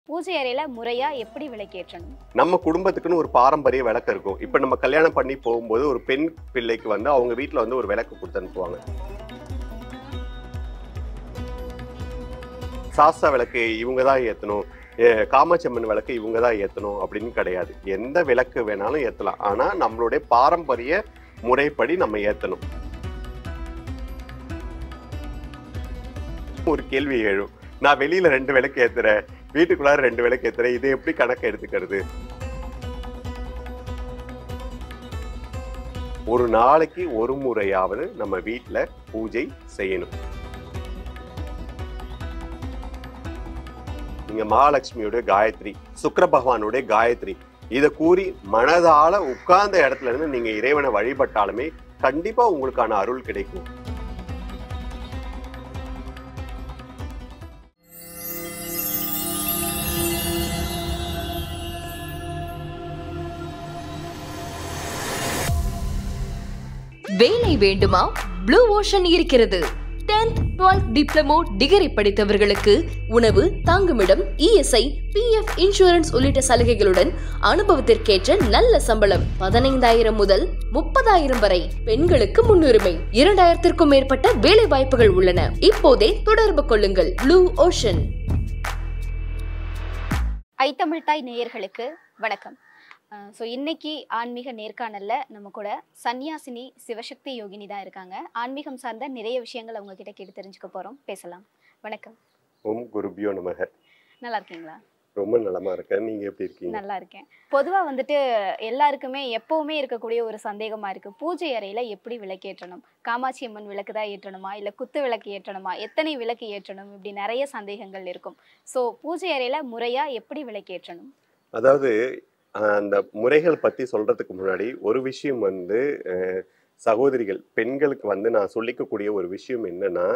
பூஜை அறையில முறையா எப்படி விளக்கேற்றணும்? நம்ம குடும்பத்துக்குன்னு ஒரு பாரம்பரிய விளக்கு இருக்கும். இப்ப நம்ம கல்யாணம் பண்ணி போகும்போது ஒரு பெண் பிள்ளைக்கு வந்து அவங்க வீட்ல வந்து ஒரு விளக்கு கொடுத்து அனுப்புவாங்க. சாஸ்தா விளக்கு இவங்க தான் ஏத்தணும், காமாட்சி அம்மன் விளக்கு இவங்க தான் ஏத்தணும் அப்படின்னு கிடையாது. எந்த விளக்கு வேணாலும் ஏத்தலாம். ஆனா நம்மளுடைய பாரம்பரிய முறைப்படி நம்ம ஏத்தணும். ஒரு கேள்வி எழும், நான் வெளியில 2 விளக்கு ஏத்துறேன், வீட்டுக்குள்ளார 2 விளக்கு ஏத்துறேன், இதை எப்படி கணக்கு எடுத்துக்கிறது? ஒரு நாளைக்கு ஒரு முறையாவது நம்ம வீட்டுல பூஜை செய்யணும். நீங்க மகாலட்சுமியோட காயத்ரி, சுக்கிர பகவானுடைய காயத்ரி இதை கூறி மனதால உட்கார்ந்த இடத்துல இருந்து நீங்க இறைவனை வழிபட்டாலுமே கண்டிப்பா உங்களுக்கான அருள் கிடைக்கும். வேலை வேண்டுமா? ப்ளூ ஓஷன் இருக்கிறது. 10th 12th டிப்ளமோ டிகிரி படித்தவர்களுக்கு உணவு, தங்குமிடம், இஎஸ்ஐ, பிஎஃப் இன்சூரன்ஸ் உள்ளிட்ட சலுகைகளுடன் அனுபவத்திற்கேற்ற நல்ல சம்பளம் 15,000 முதல் 30,000 வரை. பெண்களுக்கு முன்னுரிமை. 2,000க்கும் மேற்பட்ட வேலை வாய்ப்புகள் உள்ளன. இப்போதே தொடர்பு கொள்ளுங்கள். Blue ocean. ஐத்தமிழ்தாய் நேயர்களுக்கு வணக்கம். இன்னைக்கு ஆன்மீக நேர்காணல்ல நம்ம கூட சன்னியாசினி சிவசக்தி யோகினி தான் இருக்காங்க. ஆன்மீகம் சார்ந்த நிறைய விஷயங்கள் அவங்க கிட்ட கேட்டு தெரிஞ்சுக்க போறோம். பேசலாம். வணக்கம். ஓம் குருபியோ நமக. நல்லா இருக்கீங்களா? ரொம்ப நலமா இருக்கேன். நீங்க எப்படி இருக்கீங்க? நல்லா இருக்கேன். பொதுவா வந்துட்டு எல்லாருக்குமே எப்பவுமே இருக்கக்கூடிய ஒரு சந்தேகமா இருக்கு, பூஜை அறையில எப்படி விளக்கேற்றணும்? காமாட்சி அம்மன் விளக்கு தான் ஏற்றணுமா, இல்ல குத்து விளக்கு ஏற்றணுமா, எத்தனை விளக்கு ஏற்றணும், இப்படி நிறைய சந்தேகங்கள் இருக்கும். பூஜை அறையில முறையா எப்படி விளக்கேற்றணும்? அதாவது அந்த முறைகள் பத்தி சொல்றதுக்கு முன்னாடி ஒரு விஷயம் வந்து சகோதரிகள் பெண்களுக்கு வந்து நான் சொல்லிக்கக்கூடிய ஒரு விஷயம் என்னன்னா,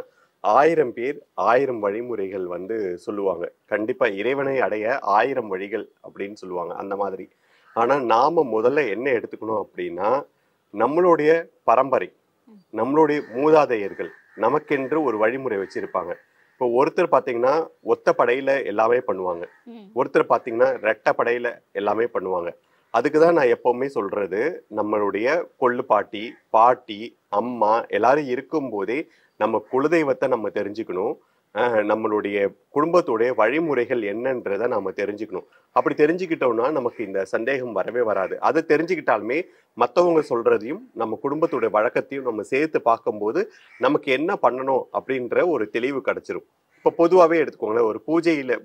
1000 பேர் 1000 வழிமுறைகள் வந்து சொல்லுவாங்க. கண்டிப்பா இறைவனை அடைய 1000 வழிகள் அப்படின்னு சொல்லுவாங்க, அந்த மாதிரி. ஆனா நாம முதல்ல என்ன எடுத்துக்கணும் அப்படின்னா, நம்மளுடைய பரம்பரை, நம்மளுடைய மூதாதையர்கள் நமக்கென்று ஒரு வழிமுறை வச்சிருப்பாங்க. இப்போ ஒருத்தர் பார்த்தீங்கன்னா ஒத்த படையில எல்லாமே பண்ணுவாங்க, ஒருத்தர் பார்த்தீங்கன்னா ரெட்டை படையில எல்லாமே பண்ணுவாங்க. அதுக்கு தான் நான் எப்பவுமே சொல்றது, நம்மளுடைய கொள்ளு பாட்டி, பாட்டி, அம்மா எல்லாரும் இருக்கும்போதே நம்ம குலதெய்வத்தை நம்ம தெரிஞ்சுக்கணும். நம்மளுடைய குடும்பத்துடைய வழிமுறைகள் என்னன்றதை நம்ம தெரிஞ்சுக்கணும். அப்படி தெரிஞ்சுக்கிட்டோம்னா நமக்கு இந்த சந்தேகம் வரவே வராது. அதை தெரிஞ்சுக்கிட்டாலுமே மற்றவங்க சொல்றதையும் நம்ம குடும்பத்துடைய வழக்கத்தையும் நம்ம சேர்த்து பார்க்கும்போது நமக்கு என்ன பண்ணணும் அப்படின்ற ஒரு தெளிவு கிடைச்சிரும். இப்போ பொதுவாகவே எடுத்துக்கோங்களேன், ஒரு பூஜையில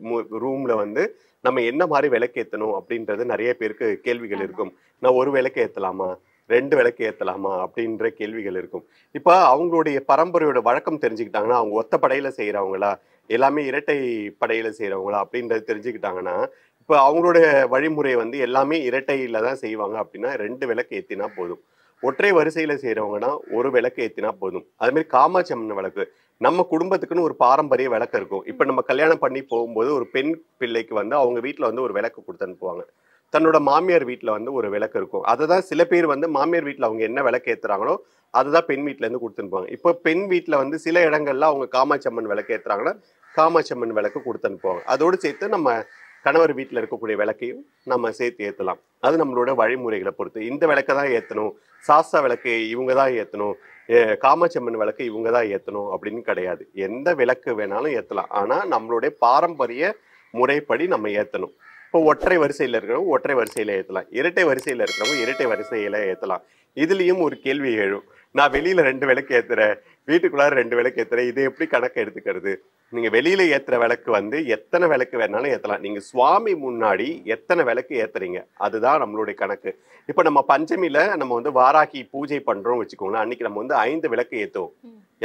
ரூம்ல வந்து நம்ம என்ன மாதிரி விளக்கேற்றணும் அப்படின்றது நிறைய பேருக்கு கேள்விகள் இருக்கும். நான் ஒரு விளக்கு ஏற்றலாமா, 2 விளக்கு ஏற்றலாமா அப்படின்ற கேள்விகள் இருக்கும். இப்போ அவங்களுடைய பரம்பரையோட வழக்கம் தெரிஞ்சுக்கிட்டாங்கன்னா, அவங்க ஒத்த படையில செய்யறவங்களா எல்லாமே இரட்டை படையில செய்யறவங்களா அப்படின்றது தெரிஞ்சுக்கிட்டாங்கன்னா, இப்போ அவங்களுடைய வழிமுறை வந்து எல்லாமே இரட்டையில தான் செய்வாங்க அப்படின்னா 2 விளக்கு ஏற்றினா போதும். ஒற்றை வரிசையில செய்யறவங்கன்னா 1 விளக்கு ஏற்றினா போதும். அதே மாதிரி காமாட்சி அம்மன் விளக்கு, நம்ம குடும்பத்துக்குன்னு ஒரு பாரம்பரிய விளக்கு இருக்கும். இப்போ நம்ம கல்யாணம் பண்ணி போகும்போது ஒரு பெண் பிள்ளைக்கு வந்து அவங்க வீட்டில் வந்து ஒரு விளக்கு கொடுத்து அனுப்புவாங்க. தன்னோட மாமியார் வீட்டில் வந்து ஒரு விளக்கு இருக்கும். அதை தான் சில பேர் வந்து மாமியார் வீட்டில் அவங்க என்ன விளக்கு ஏற்றுறாங்களோ அதுதான் பெண் வீட்டிலேருந்து கொடுத்துனுப்பாங்க. இப்போ பெண் வீட்டில் வந்து சில இடங்கள்ல அவங்க காமாட்சி அம்மன் விளக்கு ஏற்றுறாங்கன்னா காமாட்சி அம்மன் விளக்கு கொடுத்து அனுப்புவாங்க. அதோடு சேர்த்து நம்ம கணவர் வீட்டில் இருக்கக்கூடிய விளக்கையும் நம்ம சேர்த்து ஏற்றலாம். அது நம்மளோட வழிமுறைகளை பொறுத்து. இந்த விளக்கை தான் ஏற்றணும், சாஸ்தா விளக்கு இவங்க தான் ஏற்றணும், காமாட்சி அம்மன் விளக்கு இவங்க தான் ஏற்றணும் அப்படின்னு கிடையாது. எந்த விளக்கு வேணாலும் ஏற்றலாம். ஆனால் நம்மளுடைய பாரம்பரிய முறைப்படி நம்ம ஏற்றணும். இப்போ ஒற்றை வரிசையில் இருக்கிறவங்க ஒற்றை வரிசையில ஏற்றலாம், இரட்டை வரிசையில் இருக்கிறவங்க இரட்டை வரிசையில ஏற்றலாம். இதுலேயும் ஒரு கேள்வி எழும், நான் வெளியில 2 விளக்கு ஏற்றுறேன், வீட்டுக்குள்ளார 2 விளக்கு ஏற்றுறேன், இதை எப்படி கணக்கு எடுத்துக்கிறது? நீங்க வெளியில ஏத்துற விளக்கு வந்து எத்தனை விளக்கு வேணாலும் ஏற்றலாம். நீங்க சுவாமி முன்னாடி எத்தனை விளக்கு ஏத்துறீங்க அதுதான் நம்மளுடைய கணக்கு. இப்போ நம்ம பஞ்சமியில நம்ம வந்து வாராகி பூஜை பண்றோம் வச்சுக்கோங்களேன், அன்னைக்கு நம்ம வந்து 5 விளக்கு ஏற்றுவோம்.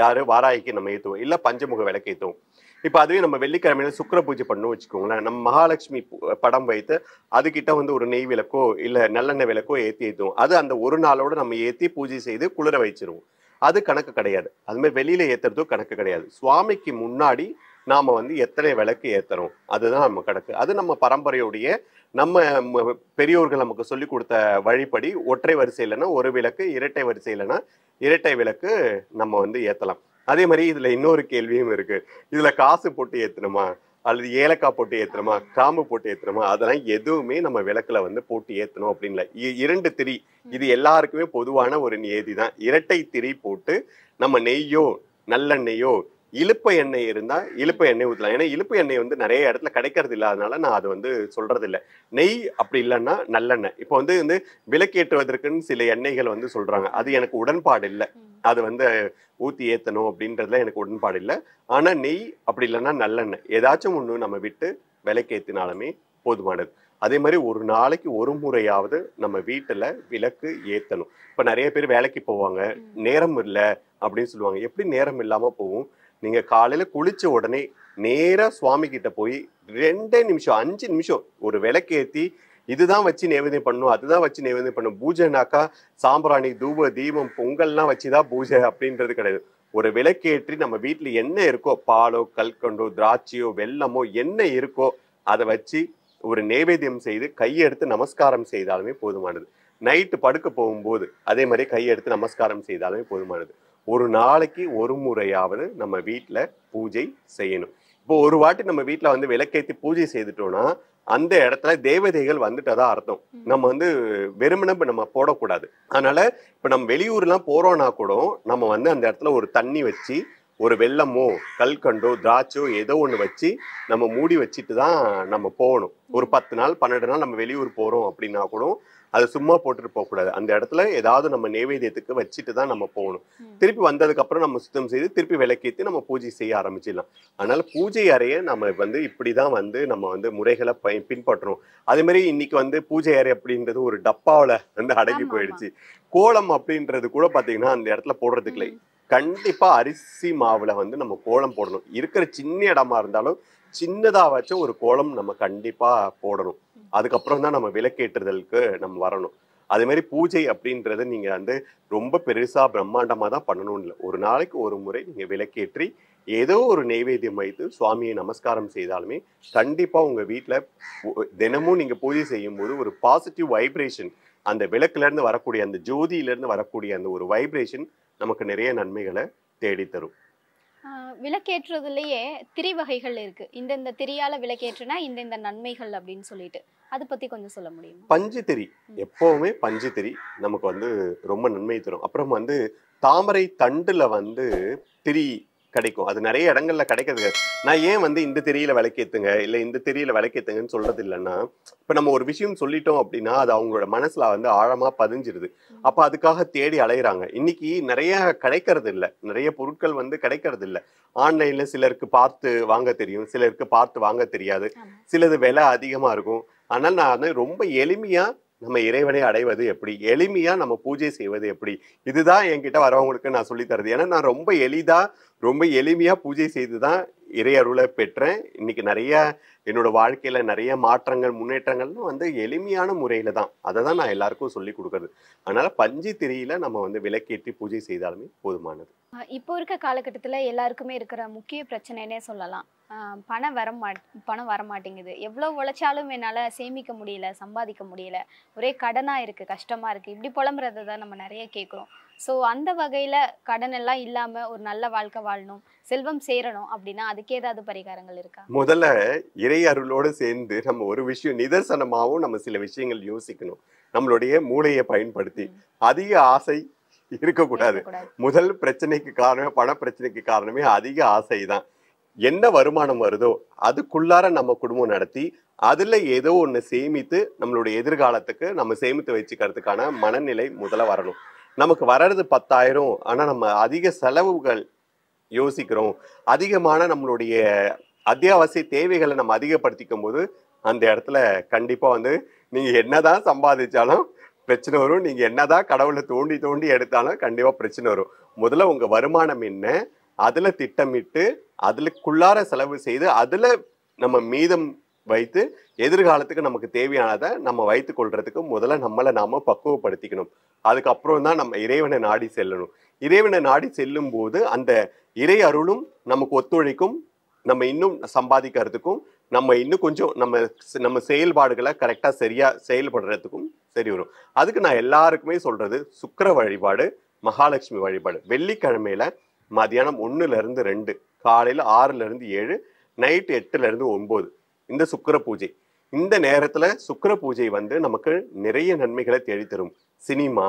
யாரு வாராகிக்கு நம்ம ஏற்றுவோம், இல்லை பஞ்சமுக விளக்கு ஏற்றுவோம். இப்போ அதுவே நம்ம வெள்ளிக்கிழமையில சுக்கிர பூஜை பண்ணணும் வச்சுக்கோங்களேன், நம்ம மகாலட்சுமி படம் வைத்து அதுக்கிட்ட வந்து ஒரு நெய் விளக்கோ இல்லை நல்லெண்ணெய் விளக்கோ ஏற்றுவோம். அது அந்த ஒரு நாளோட நம்ம ஏற்றி பூஜை செய்து குளிர வச்சிருவோம். அது கணக்கு கிடையாது. அது மாதிரி வெளியில ஏத்துறதும் கணக்கு கிடையாது. சுவாமிக்கு முன்னாடி நாம வந்து எத்தனை விளக்கு ஏத்தணும் அதுதான் நம்ம கணக்கு. அது நம்ம பரம்பரையுடைய நம்ம பெரியோர்கள் நமக்கு சொல்லி கொடுத்த வழிப்படி ஒற்றை வரிசையிலனா 1 விளக்கு, இரட்டை வரிசையிலனா இரட்டை விளக்கு நம்ம வந்து ஏத்தலாம். அதே மாதிரி இதுல இன்னொரு கேள்வியும் இருக்கு, இதுல காசு போட்டு ஏத்தணுமா, அல்லது ஏலக்காய் போட்டு ஏத்துறோமா, கிராம்பு போட்டு ஏத்துறோமா, அதெல்லாம் எதுவுமே நம்ம விளக்குல வந்து போட்டு ஏத்தணும் அப்படின்னு இல்லை. 2 திரி, இது எல்லாருக்குமே பொதுவான ஒரு நியதி தான். இரட்டை திரி போட்டு நம்ம நெய்யோ நல்லெண்ணெயோ இழுப்ப எண்ணெய் இருந்தா இழுப்ப எண்ணெய் ஊற்றலாம். ஏன்னா இழுப்பு எண்ணெய் வந்து நிறைய இடத்துல கிடைக்கிறது இல்லாதனால நான் அது வந்து சொல்றது இல்லை. நெய் அப்படி இல்லைன்னா நல்லெண்ணெய். இப்போ வந்து விளக்கேற்றுவதற்குன்னு சில எண்ணெய்கள் வந்து சொல்றாங்க, அது எனக்கு உடன்பாடு இல்லை. அது வந்து ஊற்றி ஏற்றணும் அப்படின்றதுல எனக்கு உடன்பாடு இல்லை. ஆனால் நெய் அப்படி இல்லைன்னா நல்லெண்ணெய் ஏதாச்சும் ஒன்று நம்ம விட்டு விளக்கேற்றினாலுமே போதுமானது. அதே மாதிரி ஒரு நாளைக்கு ஒரு முறையாவது நம்ம வீட்டில் விளக்கு ஏற்றணும். இப்போ நிறைய பேர் வேலைக்கு போவாங்க, நேரம் இல்லை அப்படின்னு சொல்லுவாங்க. எப்படி நேரம் இல்லாமல் போகும்? நீங்கள் காலையில் குளிச்ச உடனே நேராக சுவாமி கிட்ட போய் 2 நிமிஷம் 5 நிமிஷம் ஒரு விளக்கேற்றி இதுதான் வச்சு நைவேத்தியம் பண்ணணும், அதுதான் வச்சு நைவேத்தியம் பண்ணணும். பூஜைனாக்கா சாம்பிராணி தூப தீபம் பொங்கல்லாம் வச்சுதான் பூஜை அப்படின்றது கிடையாது. ஒரு விளக்கேற்றி நம்ம வீட்டில் என்ன இருக்கோ, பாலோ கல்கண்டோ திராட்சையோ வெல்லமோ என்ன இருக்கோ அதை வச்சு ஒரு நைவேத்தியம் செய்து கையெடுத்து நமஸ்காரம் செய்தாலுமே போதுமானது. நைட்டு படுக்க போகும்போது அதே மாதிரி கையெடுத்து நமஸ்காரம் செய்தாலுமே போதுமானது. ஒரு நாளைக்கு ஒரு முறையாவது நம்ம வீட்டில் பூஜை செய்யணும். இப்போ ஒரு வாட்டி நம்ம வீட்டில் வந்து விளக்கேற்றி பூஜை செய்துட்டோம்னா அந்த இடத்துல தேவதைகள் வந்துட்டதா அர்த்தம். நம்ம வந்து வெறுமனே நம்ம போடக்கூடாது. அதனால இப்போ நம்ம வெளியூர்லாம் போறோம்னா கூட நம்ம வந்து அந்த இடத்துல ஒரு தண்ணி வச்சு ஒரு வெல்லமோ கல்கண்டோ திராட்சோ ஏதோ ஒன்று வச்சு நம்ம மூடி வச்சுட்டு தான் நம்ம போகணும். ஒரு 10 நாள் 12 நாள் நம்ம வெளியூர் போகிறோம் அப்படின்னா கூட அதை சும்மா போட்டுட்டு போகக்கூடாது. அந்த இடத்துல ஏதாவது நம்ம நைவேத்தியத்துக்கு வச்சுட்டு தான் நம்ம போகணும். திருப்பி வந்ததுக்கப்புறம் நம்ம சுத்தம் செய்து திருப்பி விளக்கேற்றி நம்ம பூஜை செய்ய ஆரம்பிச்சிடலாம். அதனால பூஜை அறையை நம்ம வந்து இப்படி தான் வந்து நம்ம வந்து முறைகளை பின்பற்றணும். அதே மாதிரி இன்னைக்கு வந்து பூஜை அறை அப்படின்றது ஒரு டப்பாவில் வந்து அடங்கி போயிடுச்சு. கோலம் அப்படின்றது கூட பார்த்தீங்கன்னா அந்த இடத்துல போடுறதுக்கு இல்லை. கண்டிப்பா அரிசி மாவுல வந்து நம்ம கோலம் போடணும். இருக்கிற சின்ன இடமா இருந்தாலும் சின்னதா வச்சும் ஒரு கோலம் நம்ம கண்டிப்பா போடணும். அதுக்கப்புறம் தான் நம்ம விளக்கேற்றுதலுக்கு நம்ம வரணும். அதே மாதிரி பூஜை அப்படின்றது நீங்க வந்து ரொம்ப பெருசா பிரம்மாண்டமா தான் பண்ணணும் இல்லை. ஒரு நாளைக்கு ஒரு முறை நீங்க விளக்கேற்றி ஏதோ ஒரு நைவேத்தியம் வைத்து சுவாமியை நமஸ்காரம் செய்தாலுமே கண்டிப்பா உங்க வீட்டுல தினமும் நீங்க பூஜை செய்யும் போது ஒரு பாசிட்டிவ் வைப்ரேஷன், அந்த விளக்குல இருந்து வரக்கூடிய அந்த ஜோதியில இருந்து வரக்கூடிய அந்த ஒரு வைப்ரேஷன் நமக்கு நிறைய நன்மைகளை தேடி தரும். விளக்கேற்றுறதுலயே திரி வகைகள் இருக்கு. இந்த திரியால விளக்கேற்றினா இந்த நன்மைகள் அப்படின்னு சொல்லிட்டு அதை பத்தி கொஞ்சம் சொல்ல முடியுமா? பஞ்சு திரி, எப்பவுமே பஞ்சு திரி நமக்கு வந்து ரொம்ப நன்மை தரும். அப்புறம் வந்து தாமரை தண்டுல வந்து திரி கிடைக்கும். அது நிறைய இடங்கள்ல கிடைக்கிறது. நான் ஏன் வந்து இந்த திரியில விளக்கேத்துங்க இல்லை இந்த திரியில விளக்கேத்துங்கன்னு சொல்றது இல்லைன்னா, இப்ப நம்ம ஒரு விஷயம் சொல்லிட்டோம் அப்படின்னா அது அவங்களோட மனசுல வந்து ஆழமா பதிஞ்சிருது. அப்ப அதுக்காக தேடி அலையிறாங்க. இன்னைக்கு நிறைய கிடைக்கிறது இல்லை, நிறைய பொருட்கள் வந்து கிடைக்கிறது இல்லை. ஆன்லைன்ல சிலருக்கு பார்த்து வாங்க தெரியும், சிலருக்கு பார்த்து வாங்க தெரியாது, சிலது விலை அதிகமா இருக்கும். ஆனால் நான் வந்து ரொம்ப எளிமையா நம்ம இறைவனை அடைவது எப்படி, எளிமையா நம்ம பூஜை செய்வது எப்படி, இதுதான் என்கிட்ட வரவங்களுக்கு நான் சொல்லி தருது. ஏன்னா நான் ரொம்ப ரொம்ப எளிமையா பூஜை செய்துதான் இறை அருளை பெற்றேன். இன்னைக்கு நிறைய என்னோட வாழ்க்கையில நிறைய மாற்றங்கள் முன்னேற்றங்கள்னு வந்து எளிமையான முறையில தான் அதை தான் நான் எல்லாருக்கும் சொல்லி கொடுக்கறது. அதனால பஞ்சு திரியில நம்ம வந்து விளக்கேற்றி பூஜை செய்தாலுமே போதுமானது. இப்போ இருக்க காலகட்டத்துல எல்லாருக்குமே இருக்கிற முக்கிய பிரச்சனைனே சொல்லலாம். பணம் வர மாட்டேங்குது. எவ்வளவு உழைச்சாலும் என்னால சேமிக்க முடியல, சம்பாதிக்க முடியல, ஒரே கடனா இருக்கு, கஷ்டமா இருக்கு, இப்படி புலம்புறதை தான் நம்ம நிறைய கேட்குறோம். ஸோ அந்த வகையில கடன் எல்லாம் இல்லாம ஒரு நல்ல வாழ்க்கை வாழணும், செல்வம் சேரணும் அப்படின்னா அதுக்கு ஏதாவது பரிகாரங்கள் இருக்கா? முதல்ல இறை அருளோடு சேர்ந்து நம்ம ஒரு விஷயம் நிதர்சனமாகவும் நம்ம சில விஷயங்கள் யோசிக்கணும். நம்மளுடைய மூளையை பயன்படுத்தி அதிக ஆசை இருக்கக்கூடாது. முதல் பிரச்சனைக்கு காரணம், பண பிரச்சனைக்கு காரணமே அதிக ஆசை தான். என்ன வருமானம் வருதோ அதுக்குள்ளார நம்ம குடும்பம் நடத்தி அதுல ஏதோ ஒண்ணு சேமித்து நம்மளுடைய எதிர்காலத்துக்கு நம்ம சேமித்து வச்சுக்கிறதுக்கான மனநிலை முதல்ல வரணும். நமக்கு வர்றது 10,000, ஆனா நம்ம அதிக செலவுகள் யோசிக்கிறோம். அதிகமான நம்மளுடைய அத்தியாவசிய தேவைகளை நம்ம அதிகப்படுத்திக்கும் போது அந்த இடத்துல கண்டிப்பா வந்து நீங்க என்னதான் சம்பாதிச்சாலும் பிரச்சனை வரும். நீங்க என்னதான் கடவுளை தோண்டி தோண்டி எடுத்தாலும் கண்டிப்பா பிரச்சனை வரும். முதல்ல உங்க வருமானம் என்ன, அதுல திட்டமிட்டு அதுக்குள்ளார செலவு செய்து அதுல நம்ம மீதம் வைத்து எதிர்காலத்துக்கு நமக்கு தேவையானதை நம்ம வைத்து கொள்றதுக்கு முதல்ல நம்மளை நாம பக்குவப்படுத்திக்கணும். அதுக்கப்புறம் தான் நம்ம இறைவனை நாடி செல்லணும். இறைவனை நாடி செல்லும் போது அந்த இறை அருளும் நமக்கு ஒத்துழைக்கும். நம்ம இன்னும் சம்பாதிக்கிறதுக்கும் நம்ம இன்னும் கொஞ்சம் நம்ம செயல்பாடுகளை கரெக்டா சரியா செயல்படுறதுக்கும் சரி வரும். அதுக்கு நான் எல்லாருக்குமே சொல்றது சுக்கிர வழிபாடு, மகாலட்சுமி வழிபாடு. வெள்ளிக்கிழமையில மதியானம் 1 to 2, காலையில 6 to 7, நைட் 8லேருந்து 9 இந்த சுக்கிர பூஜை. இந்த நேரத்துல சுக்கிர பூஜை வந்து நமக்கு நிறைய நன்மைகளை தேடித்தரும். சினிமா,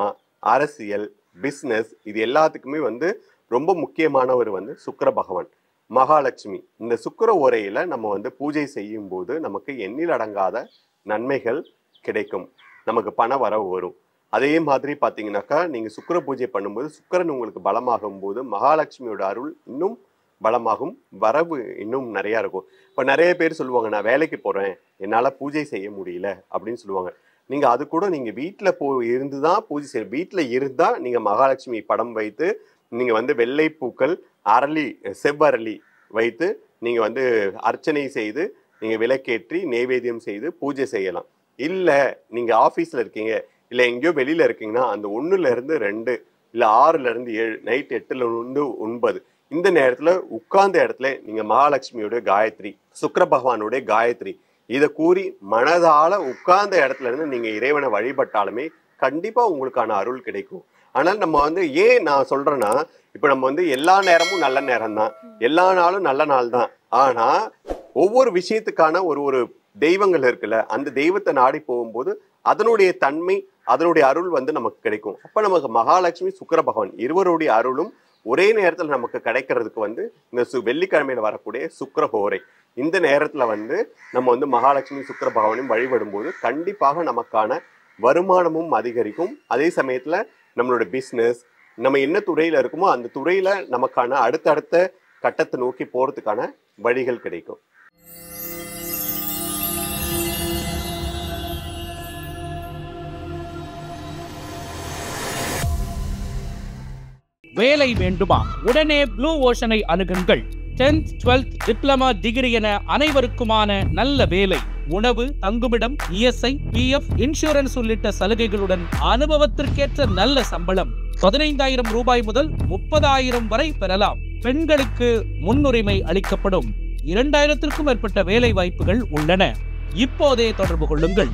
அரசியல், பிஸ்னஸ் இது எல்லாத்துக்குமே வந்து ரொம்ப முக்கியமானவர் வந்து சுக்கிர பகவான். மகாலட்சுமி இந்த சுக்கிர ஓரையில நம்ம வந்து பூஜை செய்யும் போது நமக்கு எண்ணில் அடங்காத நன்மைகள் கிடைக்கும், நமக்கு பண வரவு வரும். அதே மாதிரி பார்த்தீங்கன்னாக்கா நீங்கள் சுக்கிர பூஜை பண்ணும்போது சுக்கிரன் உங்களுக்கு பலமாகும் போது மகாலட்சுமியோட அருள் இன்னும் பலமாகும், வரவு இன்னும் நிறையா இருக்கும். இப்போ நிறைய பேர் சொல்லுவாங்க, நான் வேலைக்கு போகிறேன், என்னால் பூஜை செய்ய முடியல அப்படின்னு சொல்லுவாங்க. நீங்கள் அது கூட நீங்கள் வீட்டில் இருந்து தான் பூஜை செய்ய, வீட்டில் இருந்தால் நீங்கள் மகாலட்சுமி படம் வைத்து நீங்கள் வந்து வெள்ளை பூக்கள், அரளி, செவ்வரளி வைத்து நீங்கள் வந்து அர்ச்சனை செய்து நீங்கள் விளக்கேற்றி நெய்வேத்தியம் செய்து பூஜை செய்யலாம். இல்லை நீங்கள் ஆஃபீஸில் இருக்கீங்க, இல்லை எங்கேயோ வெளியில் இருக்கீங்கன்னா அந்த 1லேருந்து 2 இல்லை 6லேருந்து 7 நைட் 8லேருந்து 9 இந்த நேரத்தில் உட்கார்ந்த இடத்துல நீங்கள் மகாலட்சுமியோட காயத்ரி, சுக்கிர பகவானுடைய காயத்ரி இதை கூறி மனதால உட்கார்ந்த இடத்துல இருந்து நீங்கள் இறைவனை வழிபட்டாலுமே கண்டிப்பாக உங்களுக்கான அருள் கிடைக்கும். ஆனால் நம்ம வந்து ஏன் நான் சொல்றேன்னா, இப்போ நம்ம வந்து எல்லா நேரமும் நல்ல நேரம் தான், எல்லா நாளும் நல்ல நாள் தான். ஆனால் ஒவ்வொரு விஷயத்துக்கான ஒரு தெய்வங்கள் இருக்குல்ல, அந்த தெய்வத்தை நாடி போகும்போது அதனுடைய தன்மை, அதனுடைய அருள் வந்து நமக்கு கிடைக்கும். அப்போ நமக்கு மகாலட்சுமி சுக்கிர பகவான் இருவருடைய அருளும் ஒரே நேரத்தில் நமக்கு கிடைக்கிறதுக்கு வந்து இந்த வெள்ளிக்கிழமையில வரக்கூடிய சுக்கிர ஹோரை இந்த நேரத்தில் வந்து நம்ம வந்து மகாலட்சுமி சுக்கிர பகவானையும் வழிபடும் போது கண்டிப்பாக நமக்கான வருமானமும் அதிகரிக்கும். அதே சமயத்தில் நம்மளோட பிஸ்னஸ், நம்ம என்ன துறையில் இருக்குமோ அந்த துறையில் நமக்கான அடுத்தடுத்த கட்டத்தை நோக்கி போகிறதுக்கான வழிகள் கிடைக்கும். வேலை வேண்டுமா? உடனே ப்ளூ ஓஷனை அணுகுங்கள். 10th 12th டிப்ளமா டிகிரி என அனைவருக்குமான நல்ல வேலை, உணவு, தங்குமிடம், இஎஸ்ஐ, பிஎஃப், இன்சூரன்ஸ் உள்ளிட்ட சலுகைகளுடன் அனுபவத்திற்கேற்ற நல்ல சம்பளம் 15,000 ரூபாய் முதல் 30,000 வரை பெறலாம். பெண்களுக்கு முன்னுரிமை அளிக்கப்படும். 2,000க்கும் மேற்பட்ட வேலை வாய்ப்புகள் உள்ளன. இப்போதே தொடர்பு கொள்ளுங்கள்.